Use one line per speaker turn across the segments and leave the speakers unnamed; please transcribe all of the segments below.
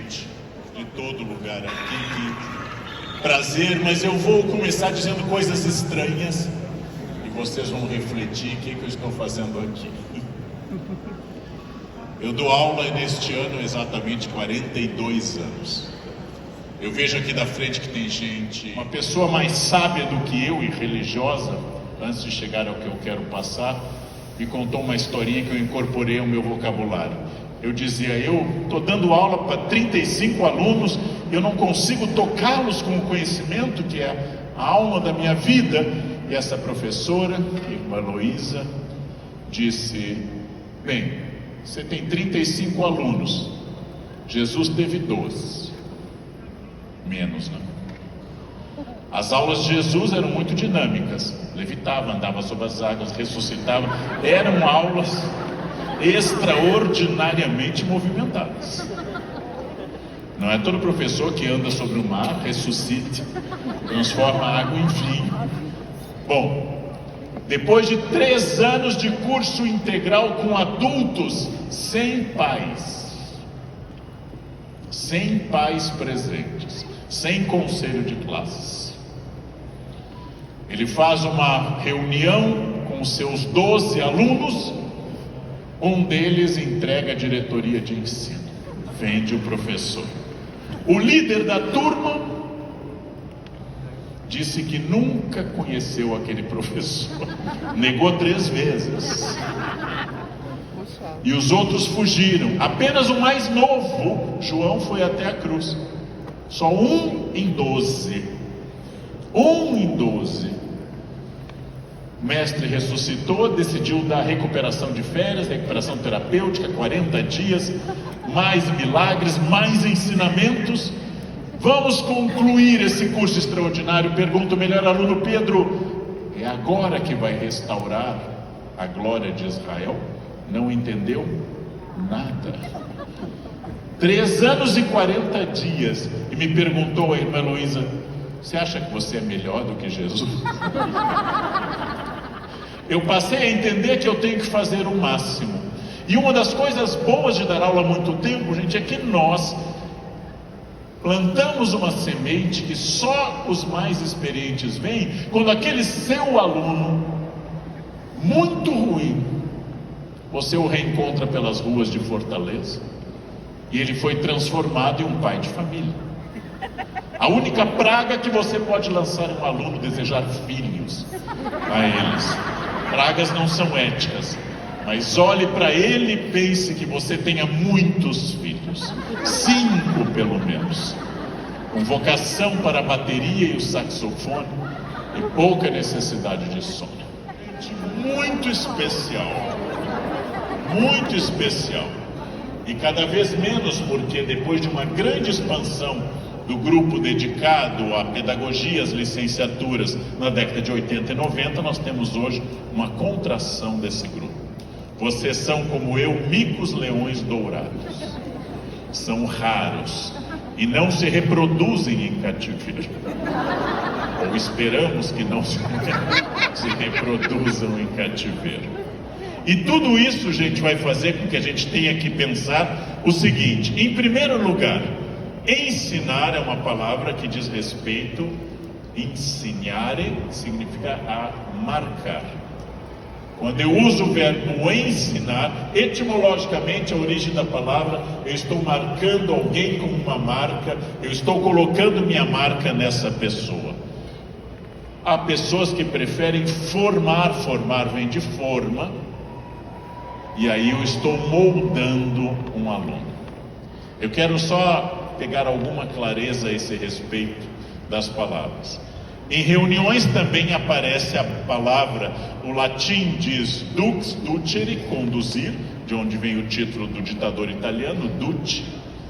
gente de todo lugar aqui. Que prazer, mas eu vou começar dizendo coisas estranhas e vocês vão refletir o que eu estou fazendo aqui. Eu dou aula neste ano exatamente 42 anos. Eu vejo aqui da frente que tem gente, uma pessoa mais sábia do que eu e religiosa, antes de chegar ao que eu quero passar, me contou uma historinha que eu incorporei ao meu vocabulário. Eu dizia, eu estou dando aula para 35 alunos, eu não consigo tocá-los com o conhecimento que é a alma da minha vida. E essa professora, irmã Heloísa, disse, bem, você tem 35 alunos, Jesus teve 12, menos, né? As aulas de Jesus eram muito dinâmicas, levitava, andava sobre as águas, ressuscitava, eram aulas extraordinariamente movimentadas. Não é todo professor que anda sobre o mar, ressuscita, transforma a água em vinho. Bom, depois de 3 anos de curso integral com adultos, sem pais presentes, sem conselho de classes, ele faz uma reunião com seus 12 alunos, um deles entrega a diretoria de ensino, vende o professor. O líder da turma disse que nunca conheceu aquele professor, negou 3 vezes. E os outros fugiram. Apenas o mais novo, João, foi até a cruz. Só 1 em 12. 1 em 12. O mestre ressuscitou, decidiu dar recuperação de férias, recuperação terapêutica, 40 dias, mais milagres, mais ensinamentos. Vamos concluir esse curso extraordinário. Pergunta o melhor aluno, Pedro, é agora que vai restaurar a glória de Israel? Não entendeu nada. 3 anos e 40 dias. E me perguntou a irmã Heloísa, você acha que você é melhor do que Jesus? Eu passei a entender que eu tenho que fazer o máximo. E uma das coisas boas de dar aula há muito tempo, gente, é que nós plantamos uma semente que só os mais experientes veem quando aquele seu aluno, muito ruim, você o reencontra pelas ruas de Fortaleza e ele foi transformado em um pai de família. A única praga que você pode lançar em um aluno é desejar filhos a eles. Pragas não são éticas, mas olhe para ele e pense que você tenha muitos filhos, 5 pelo menos, com vocação para a bateria e o saxofone e pouca necessidade de sono. Muito especial, muito especial. E cada vez menos, porque depois de uma grande expansão do grupo dedicado à pedagogia, às licenciaturas na década de 80 e 90, nós temos hoje uma contração desse grupo. Vocês são, como eu, micos leões dourados. São raros e não se reproduzem em cativeiro. Ou esperamos que não se reproduzam em cativeiro. E tudo isso, gente, vai fazer com que a gente tenha que pensar o seguinte: em primeiro lugar, ensinar é uma palavra que diz respeito, ensinare significa a marcar. Quando eu uso o verbo ensinar, etimologicamente a origem da palavra, eu estou marcando alguém com uma marca, eu estou colocando minha marca nessa pessoa. Há pessoas que preferem formar vem de forma, e aí eu estou moldando um aluno. Eu quero só pegar alguma clareza a esse respeito das palavras. Em reuniões também aparece a palavra, o latim diz dux, ducere, conduzir, de onde vem o título do ditador italiano, duce,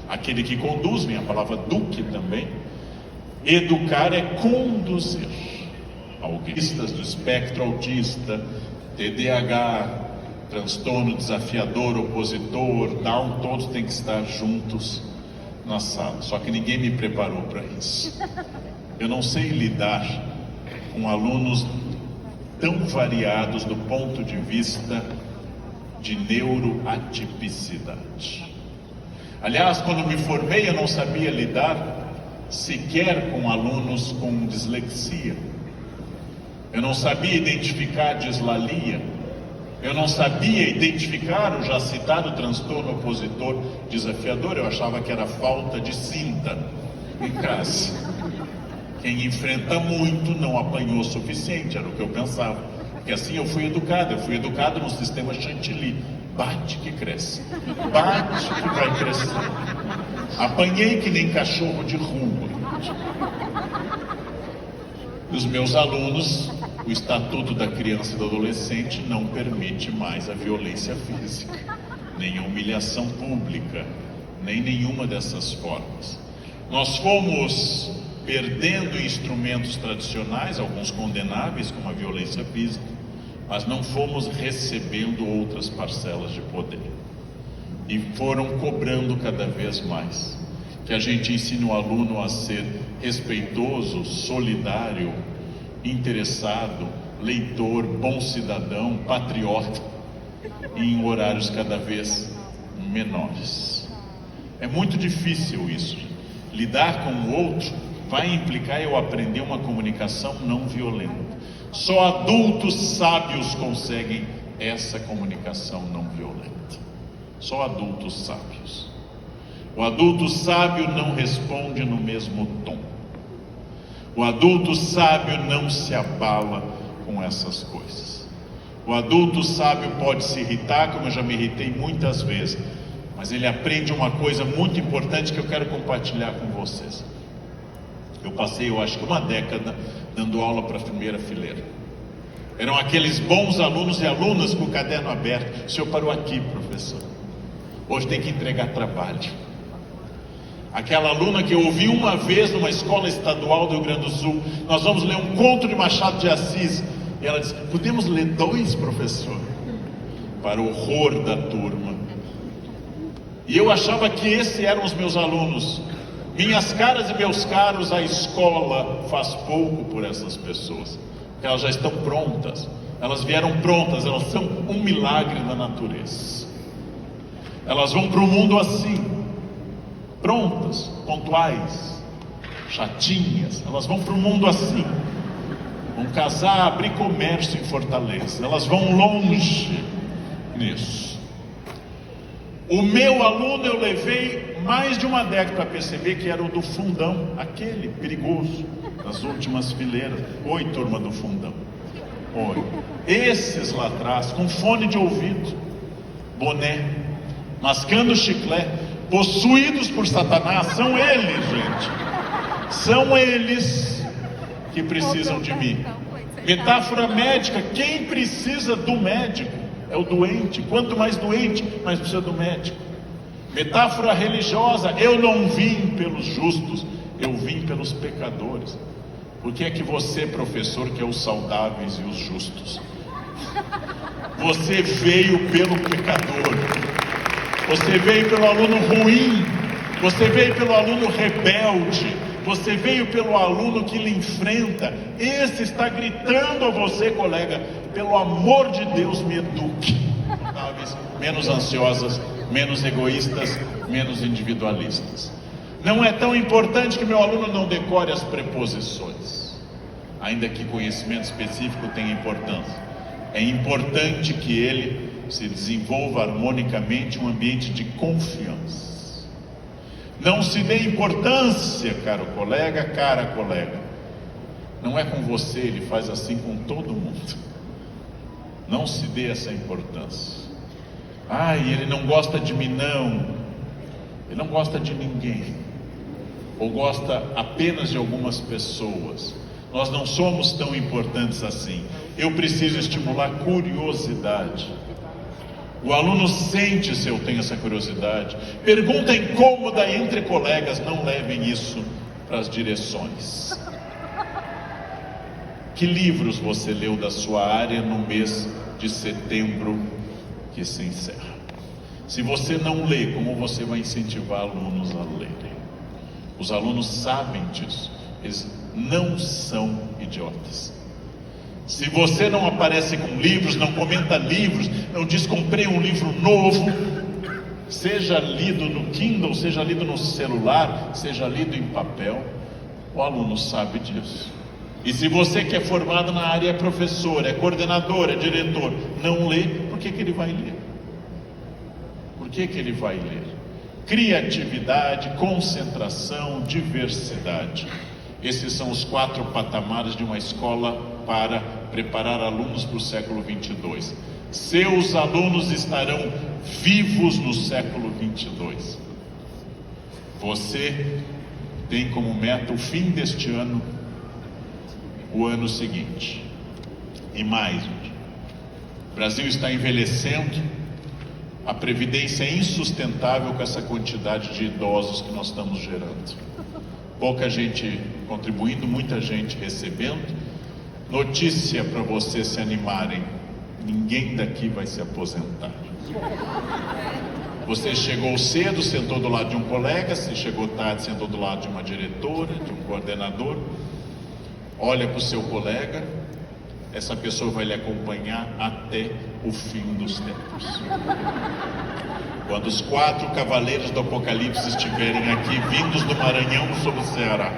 aquele que conduz, vem a palavra duque também. Educar é conduzir. Autistas do espectro autista, TDAH, transtorno desafiador, opositor, Down, todos têm que estar juntos na sala. Só que ninguém me preparou para isso. Eu não sei lidar com alunos tão variados do ponto de vista de neuroatipicidade. Aliás, quando me formei, eu não sabia lidar sequer com alunos com dislexia. Eu não sabia identificar dislalia. Eu não sabia identificar o já citado transtorno opositor desafiador. Eu achava que era falta de cinta em casa. Quem enfrenta muito não apanhou o suficiente, era o que eu pensava. Porque assim eu fui educado no sistema Chantilly. Bate que cresce, bate que vai crescer. Apanhei que nem cachorro de rua. Os meus alunos, o Estatuto da Criança e do Adolescente não permite mais a violência física, nem a humilhação pública, nem nenhuma dessas formas. Nós fomos perdendo instrumentos tradicionais, alguns condenáveis, como a violência física, mas não fomos recebendo outras parcelas de poder. E foram cobrando cada vez mais. Que a gente ensine o aluno a ser respeitoso, solidário, interessado, leitor, bom cidadão, patriota, em horários cada vez menores. É muito difícil isso. Lidar com o outro vai implicar eu aprender uma comunicação não violenta. Só adultos sábios conseguem essa comunicação não violenta. Só adultos sábios. O adulto sábio não responde no mesmo tom. O adulto sábio não se abala com essas coisas. O adulto sábio pode se irritar, como eu já me irritei muitas vezes, mas ele aprende uma coisa muito importante que eu quero compartilhar com vocês. Eu passei, eu acho que uma década dando aula para a primeira fileira. Eram aqueles bons alunos e alunas com o caderno aberto. O senhor parou aqui, professor. Hoje tem que entregar trabalho. Aquela aluna que eu ouvi uma vez numa escola estadual do Rio Grande do Sul, nós vamos ler um conto de Machado de Assis. E ela disse, podemos ler 2, professor? Para o horror da turma. E eu achava que esses eram os meus alunos. Minhas caras e meus caros, a escola faz pouco por essas pessoas. Porque elas já estão prontas. Elas vieram prontas, elas são um milagre da natureza. Elas vão para o mundo assim, prontas, pontuais, chatinhas. Elas vão para o mundo assim. Vão casar, abrir comércio em Fortaleza. Elas vão longe nisso. O meu aluno eu levei mais de uma década para perceber que era o do fundão, aquele perigoso, nas últimas fileiras. Oi, turma do fundão. Oi. Esses lá atrás, com fone de ouvido, boné, mascando chiclete, possuídos por Satanás, são eles, gente. São eles que precisam de mim. Metáfora médica, quem precisa do médico é o doente. Quanto mais doente, mais precisa do médico. Metáfora religiosa, eu não vim pelos justos, eu vim pelos pecadores. Por que é que você, professor, quer os saudáveis e os justos? Você veio pelo pecador. Você veio pelo aluno ruim. Você veio pelo aluno rebelde. Você veio pelo aluno que lhe enfrenta. Esse está gritando a você, colega, pelo amor de Deus, me eduque. Menos ansiosas, menos egoístas, menos individualistas. Não é tão importante que meu aluno não decore as preposições, ainda que conhecimento específico tenha importância. É importante que ele se desenvolva harmonicamente um ambiente de confiança. Não se dê importância, caro colega, cara colega. Não é com você, ele faz assim com todo mundo. Não se dê essa importância. Ele não gosta de mim, não. Ele não gosta de ninguém. Ou gosta apenas de algumas pessoas. Nós não somos tão importantes assim. Eu preciso estimular curiosidade. O aluno sente se eu tenho essa curiosidade. Pergunta incômoda entre colegas, não levem isso para as direções. Que livros você leu da sua área no mês de setembro que se encerra? Se você não lê, como você vai incentivar alunos a lerem? Os alunos sabem disso, eles não são idiotas. Se você não aparece com livros, não comenta livros, não diz comprei um livro novo, seja lido no Kindle, seja lido no celular, seja lido em papel, o aluno sabe disso. E se você que é formado na área, é professor, é coordenador, é diretor, não lê, por que ele vai ler? Por que ele vai ler? Criatividade, concentração, diversidade. Esses são os 4 patamares de uma escola para preparar alunos para o século 22. Seus alunos estarão vivos no século 22. Você tem como meta o fim deste ano, o ano seguinte. E mais, o Brasil está envelhecendo, a previdência é insustentável com essa quantidade de idosos que nós estamos gerando. Pouca gente contribuindo, muita gente recebendo. Notícia para vocês se animarem: ninguém daqui vai se aposentar. Você chegou cedo, sentou do lado de um colega, você chegou tarde, sentou do lado de uma diretora, de um coordenador. Olha para o seu colega, essa pessoa vai lhe acompanhar até o fim dos tempos. Quando os 4 cavaleiros do Apocalipse estiverem aqui, vindos do Maranhão sobre o Ceará,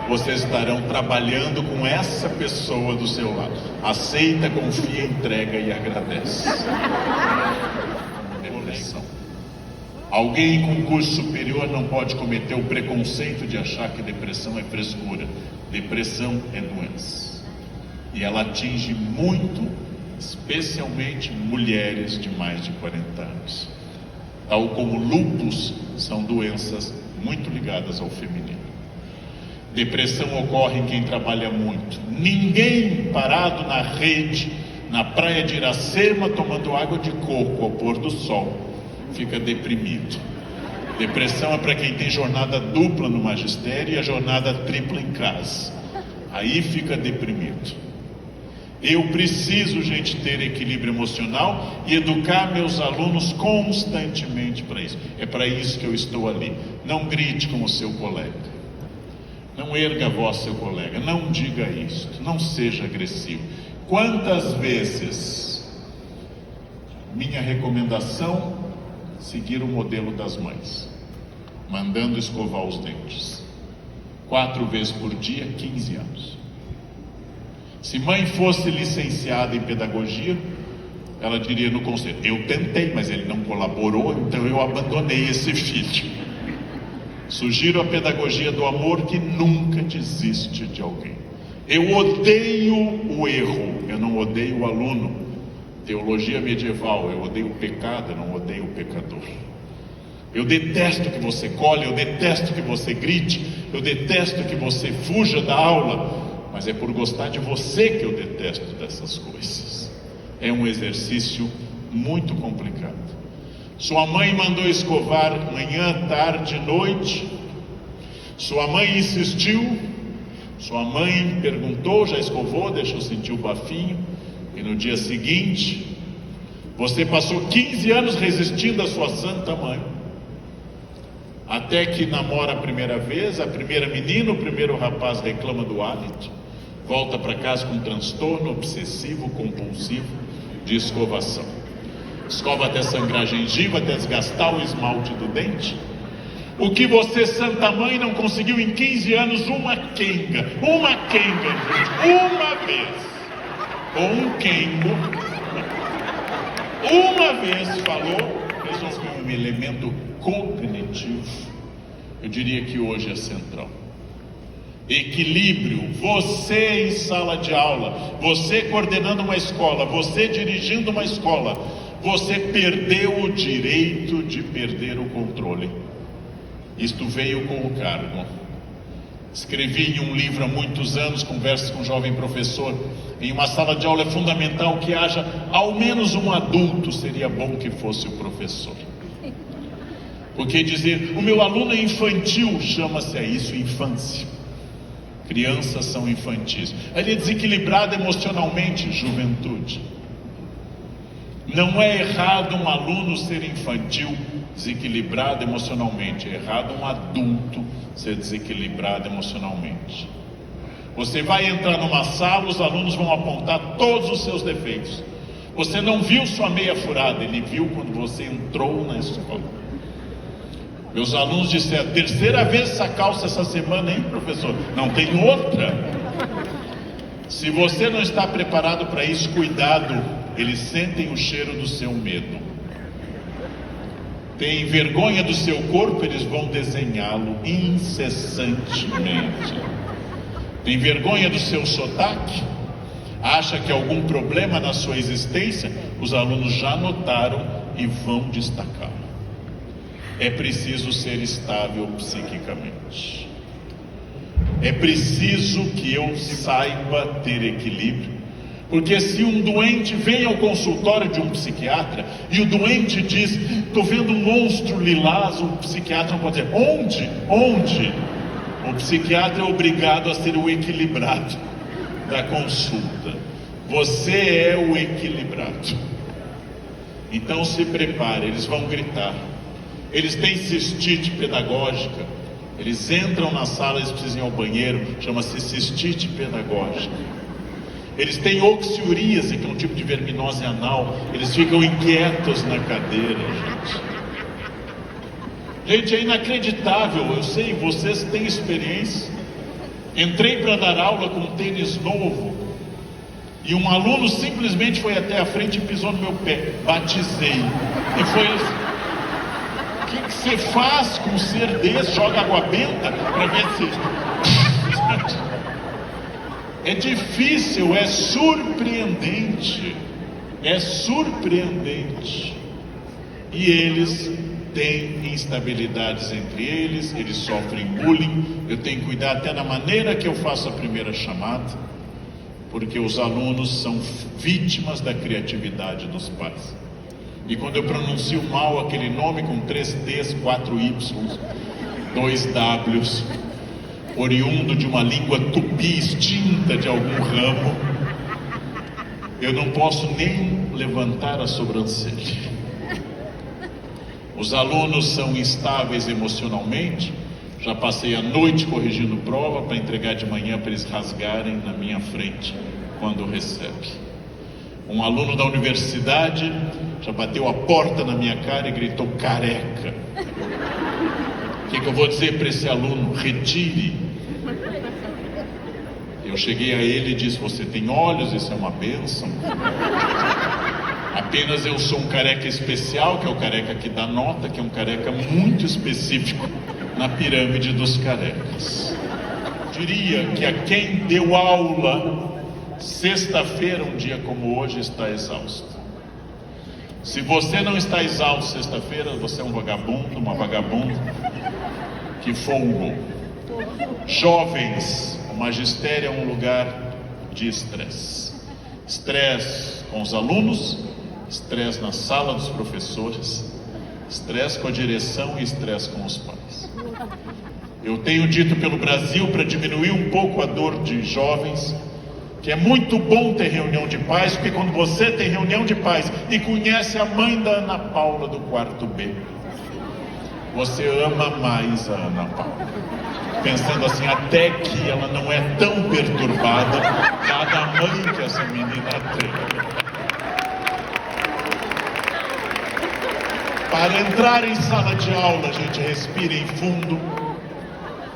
vocês estarão trabalhando com essa pessoa do seu lado. Aceita, confia, entrega e agradece. Depressão. Alguém com curso superior não pode cometer o preconceito de achar que depressão é frescura. Depressão é doença. E ela atinge muito, especialmente mulheres de mais de 40 anos. Tal como lúpus, são doenças muito ligadas ao feminino. Depressão ocorre em quem trabalha muito. Ninguém parado na rede, na praia de Iracema, tomando água de coco ao pôr do sol, fica deprimido. Depressão é para quem tem jornada dupla no magistério e a jornada tripla em casa. Aí fica deprimido. Eu preciso, gente, ter equilíbrio emocional e educar meus alunos constantemente para isso. É para isso que eu estou ali. Não grite com o seu colega. Não erga a voz, seu colega. Não diga isto. Não seja agressivo. Quantas vezes minha recomendação: seguir o modelo das mães, mandando escovar os dentes 4 vezes por dia, 15 anos. Se mãe fosse licenciada em pedagogia, ela diria no conselho: eu tentei, mas ele não colaborou, então eu abandonei esse filho. Sugiro a pedagogia do amor, que nunca desiste de alguém. Eu odeio o erro, eu não odeio o aluno. Teologia medieval: eu odeio o pecado, eu não odeio o pecador. Eu detesto que você cole, eu detesto que você grite, eu detesto que você fuja da aula, mas é por gostar de você que eu detesto dessas coisas. É um exercício muito complicado. Sua mãe mandou escovar manhã, tarde, noite. Sua mãe insistiu. Sua mãe perguntou: já escovou? Deixa eu sentir o bafinho. E no dia seguinte, você passou 15 anos resistindo à sua santa mãe, até que namora a primeira vez, a primeira menina, o primeiro rapaz reclama do hálito, volta para casa com um transtorno obsessivo compulsivo de escovação. Escova até sangrar a gengiva, até desgastar o esmalte do dente. O que você, santa mãe, não conseguiu em 15 anos, uma quenga, gente, uma vez, ou um quengo, uma vez falou, resolveu um elemento cognitivo. Eu diria que hoje é central. Equilíbrio. Você em sala de aula, você coordenando uma escola, você dirigindo uma escola, você perdeu o direito de perder o controle. Isto veio com o cargo. Escrevi em um livro há muitos anos, conversas com um jovem professor. Em uma sala de aula é fundamental que haja ao menos um adulto, seria bom que fosse o professor. Porque dizer, o meu aluno é infantil, chama-se a isso infância. Crianças são infantis. Ele é desequilibrado emocionalmente, juventude. Não é errado um aluno ser infantil, desequilibrado emocionalmente. É errado um adulto ser desequilibrado emocionalmente. Você vai entrar numa sala, os alunos vão apontar todos os seus defeitos. Você não viu sua meia furada, ele viu quando você entrou na escola. Meus alunos disseram: terceira vez essa calça essa semana, hein, professor? Não tem outra. Se você não está preparado para isso, cuidado, eles sentem o cheiro do seu medo. Tem vergonha do seu corpo, eles vão desenhá-lo incessantemente. Tem vergonha do seu sotaque? Acha que há algum problema na sua existência? Os alunos já notaram e vão destacá-lo. É preciso ser estável psiquicamente. É preciso que eu saiba ter equilíbrio. Porque se um doente vem ao consultório de um psiquiatra e o doente diz: estou vendo um monstro lilás, o psiquiatra não pode dizer: onde? Onde? O psiquiatra é obrigado a ser o equilibrado da consulta. Você é o equilibrado. Então se prepare, eles vão gritar. Eles têm cistite pedagógica. Eles entram na sala, eles precisam ir ao banheiro, chama-se cistite pedagógica. Eles têm oxiuríase, que é um tipo de verminose anal. Eles ficam inquietos na cadeira, gente. Gente, é inacreditável. Eu sei, vocês têm experiência. Entrei para dar aula com um tênis novo e um aluno simplesmente foi até a frente e pisou no meu pé. Batizei. E foi assim: o que você faz com um ser desse? Joga água benta para ver se... É difícil, é surpreendente. É surpreendente. E eles têm instabilidades entre eles, eles sofrem bullying. Eu tenho que cuidar até na maneira que eu faço a primeira chamada, porque os alunos são vítimas da criatividade dos pais. E quando eu pronuncio mal aquele nome com 3 T's, 4 Y's, 2 W's, oriundo de uma língua tupi extinta de algum ramo, eu não posso nem levantar a sobrancelha. Os alunos são instáveis emocionalmente. Já passei a noite corrigindo prova para entregar de manhã para eles rasgarem na minha frente quando recebe. Um aluno da universidade já bateu a porta na minha cara e gritou: careca. O que eu vou dizer para esse aluno? Retire. Eu cheguei a ele e disse: você tem olhos, isso é uma bênção. Apenas eu sou um careca especial, que é o careca que dá nota, que é um careca muito específico na pirâmide dos carecas. Diria que a quem deu aula sexta-feira, um dia como hoje, está exausto. Se você não está exausto sexta-feira, você é um vagabundo, uma vagabunda que folgou. Jovens, o magistério é um lugar de estresse. Estresse com os alunos, estresse na sala dos professores, estresse com a direção e estresse com os pais. Eu tenho dito pelo Brasil, para diminuir um pouco a dor de jovens, que é muito bom ter reunião de pais, porque quando você tem reunião de pais e conhece a mãe da Ana Paula do quarto B, você ama mais a Ana Paula, pensando assim: até que ela não é tão perturbada, dada a mãe que essa menina tem. Para entrar em sala de aula, gente, respirem fundo.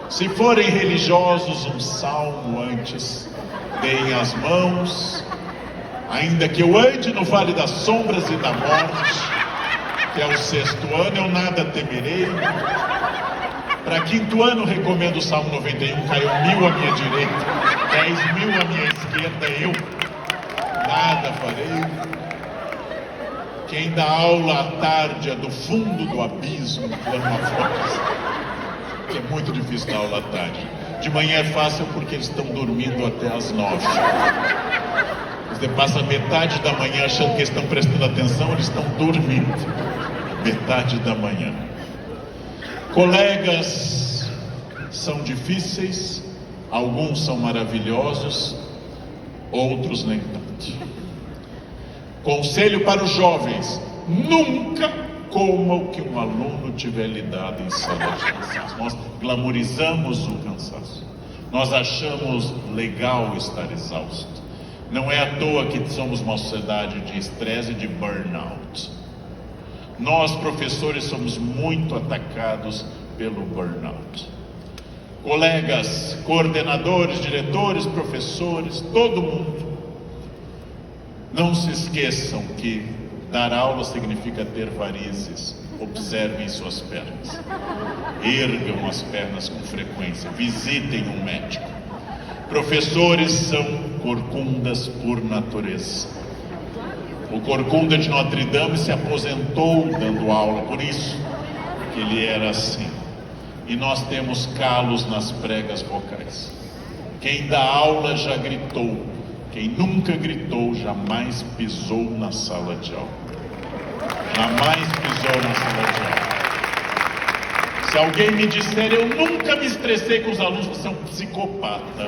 Se forem religiosos, um salmo antes. Deem as mãos. Ainda que eu ande no vale das sombras e da morte, que é o 6º ano, eu nada temerei. Para 5º ano, recomendo o Salmo 91. Caiu 1000 à minha direita, 10.000 à minha esquerda, eu nada farei. Quem dá aula à tarde é do fundo do abismo, clama a voz. Que é muito difícil dar aula à tarde. De manhã é fácil porque eles estão dormindo até às 9. Você passa metade da manhã achando que eles estão prestando atenção, eles estão dormindo. Metade da manhã. Colegas são difíceis, alguns são maravilhosos, outros nem tanto. Conselho para os jovens: nunca coma o que um aluno tiver lhe dado em sala de cansaço. Nós glamorizamos o cansaço. Nós achamos legal estar exausto. Não é à toa que somos uma sociedade de estresse e de burnout. Nós, professores, somos muito atacados pelo burnout. Colegas, coordenadores, diretores, professores, todo mundo. Não se esqueçam que dar aula significa ter varizes. Observem suas pernas. Ergam as pernas com frequência. Visitem um médico. Professores são corcundas por natureza. O corcunda de Notre Dame se aposentou dando aula, por isso que ele era assim. E nós temos calos nas pregas vocais. Quem dá aula já gritou. Quem nunca gritou jamais pisou na sala de aula. Jamais pisou na sala de aula. Se alguém me disser, eu nunca me estressei com os alunos, você é um psicopata.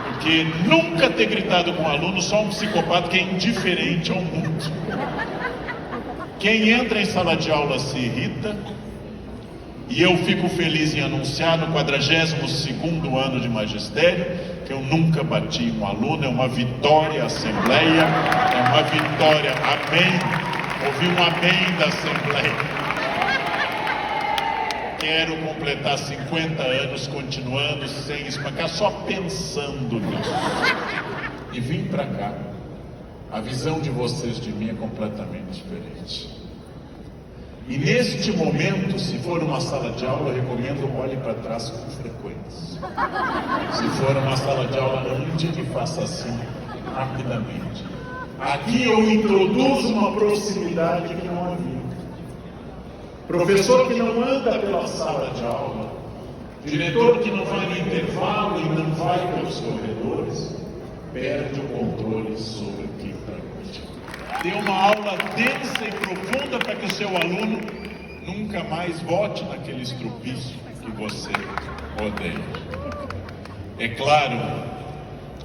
Porque nunca ter gritado com um aluno, só um psicopata que é indiferente ao mundo. Quem entra em sala de aula se irrita, e eu fico feliz em anunciar no 42º ano de magistério, que eu nunca bati um aluno. É uma vitória a Assembleia, é uma vitória, amém. Ouvi um amém da Assembleia. Quero completar 50 anos continuando sem espancar, só pensando nisso. E vim para cá. A visão de vocês de mim é completamente diferente. E neste momento, se for uma sala de aula, eu recomendo olhe para trás com frequência. Se for uma sala de aula, ande e faça assim rapidamente. Aqui eu introduzo uma proximidade que não havia. Professor que não anda pela sala de aula, diretor que não vai no intervalo e não vai pelos corredores, perde o controle sobre o que está. Dê uma aula densa e profunda para que o seu aluno nunca mais volte naquele estrupício que você odeia. É claro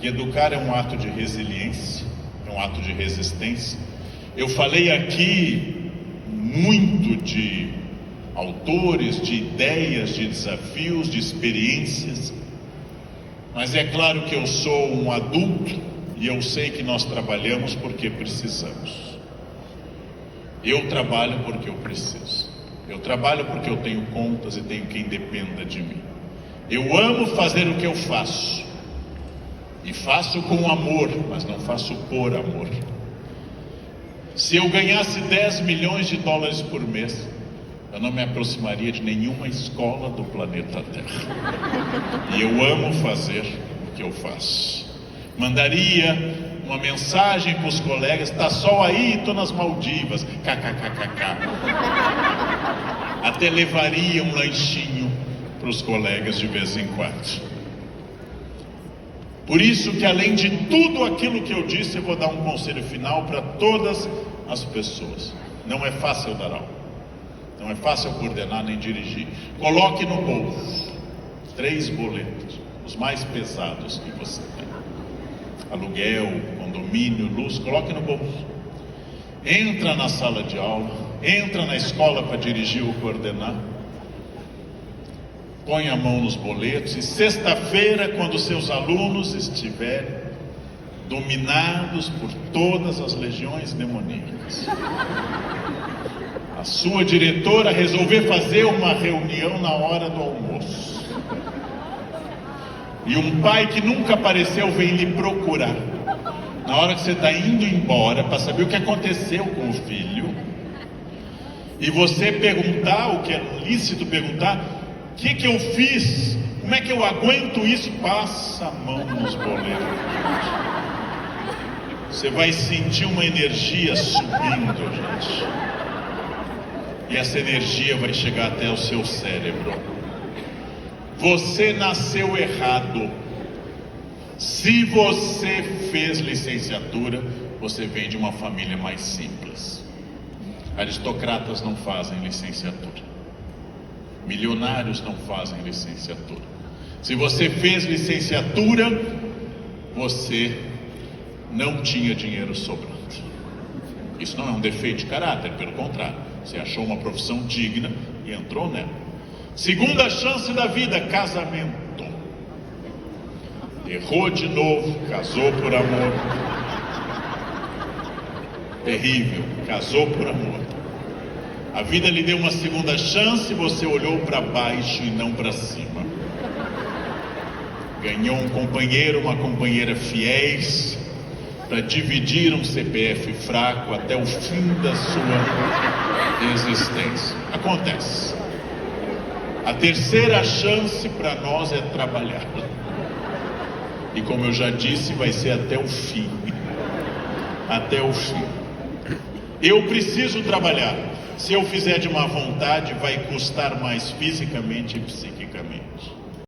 que educar é um ato de resiliência, é um ato de resistência. Eu falei aqui muito de autores, de ideias, de desafios, de experiências, mas é claro que eu sou um adulto e eu sei que nós trabalhamos porque precisamos. Eu trabalho porque eu preciso. Eu trabalho porque eu tenho contas e tenho quem dependa de mim. Eu amo fazer o que eu faço e faço com amor, mas não faço por amor. Se eu ganhasse 10 milhões de dólares por mês, eu não me aproximaria de nenhuma escola do planeta Terra. E eu amo fazer o que eu faço. Mandaria uma mensagem para os colegas: tá sol aí, estou nas Maldivas, kkkk. Até levaria um lanchinho para os colegas de vez em quando. Por isso que, além de tudo aquilo que eu disse, eu vou dar um conselho final para todas as pessoas. Não é fácil dar aula, não é fácil coordenar nem dirigir. Coloque no bolso 3 boletos, os mais pesados que você tem: aluguel, condomínio, luz. Coloque no bolso. Entra na sala de aula, entra na escola para dirigir ou coordenar. Põe a mão nos boletos e sexta-feira, quando seus alunos estiverem dominados por todas as legiões demoníacas, a sua diretora resolver fazer uma reunião na hora do almoço, e um pai que nunca apareceu vem lhe procurar na hora que você está indo embora para saber o que aconteceu com o filho, e você perguntar o que é lícito perguntar: o que eu fiz? Como é que eu aguento isso? Passa a mão nos boletos. Você vai sentir uma energia subindo, gente. E essa energia vai chegar até o seu cérebro. Você nasceu errado. Se você fez licenciatura, você vem de uma família mais simples. Aristocratas não fazem licenciatura. Milionários não fazem licenciatura. Se você fez licenciatura, você não tinha dinheiro sobrando. Isso não é um defeito de caráter, pelo contrário, você achou uma profissão digna e entrou nela. Segunda chance da vida: casamento. Errou de novo, casou por amor. Terrível, casou por amor. A vida lhe deu uma segunda chance e você olhou para baixo e não para cima. Ganhou um companheiro, uma companheira fiéis para dividir um CPF fraco até o fim da sua existência. Acontece. A terceira chance para nós é trabalhar. E como eu já disse, vai ser até o fim. Até o fim. Eu preciso trabalhar. Se eu fizer de má vontade, vai custar mais fisicamente e psiquicamente.